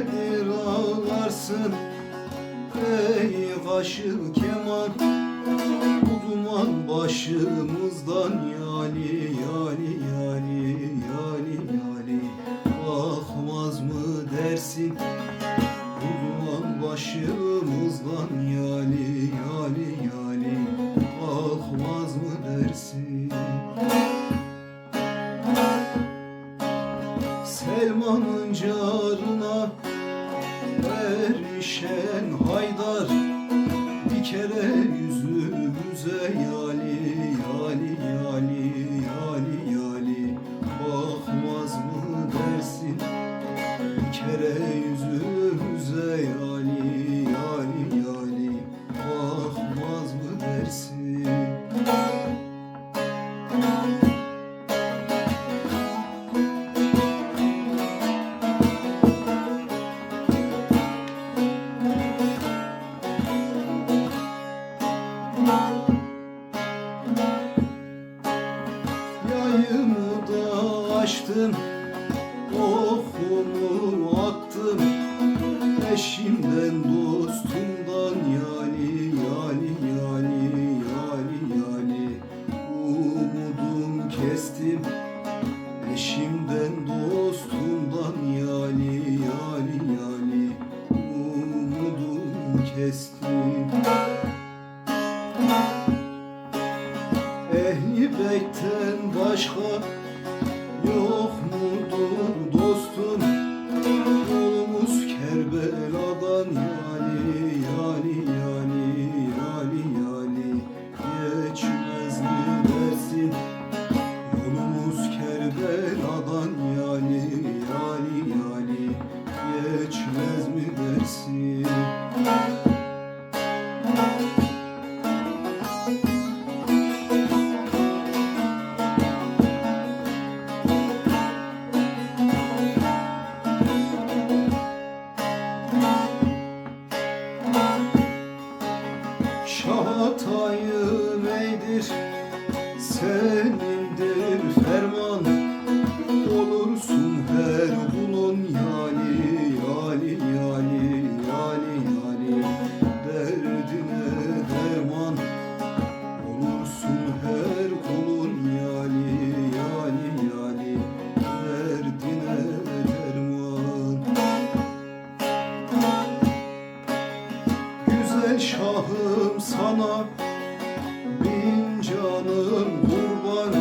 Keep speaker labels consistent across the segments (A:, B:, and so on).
A: nedir ağlarsın ey kaşı keman? Bu duman başımızdan yali yali yali yali yali. Bakmaz mı dersin bu duman başımızdan yali yali yali. Bakmaz mı dersin? Selman'ın carına erişen Haydar bir kere yüzümüze yali yali yali yali yali. Bakmaz mı dersin bir kere yüzümüze yali yali yali. Bakmaz mı dersin? Yayımı da açtım, okumu attım, eşimden dostumdan yali yali yali yali yali. Umudum kestim, eşimden dostumdan yali yali yali. Umudum kestim. Ehli beytten başka yok mudur dostum? Yolumuz Kerbela'dan yali yali yali yali yali. Geçmez mi dersin yolumuz Kerbela'dan yali yali yali. Geçmez mi dersin? Şahatayım eydir, senindir ferman. Olursun her kulun yali yali yali yali yali. Derdine derman olursun her kulun yali yali yali. Derdine derman. Güzel şahım sana bin canım kurban.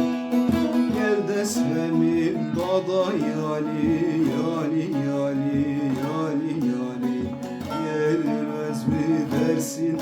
A: Gel de sevim dada yali yali yali yali yali. Gelmez mi dersin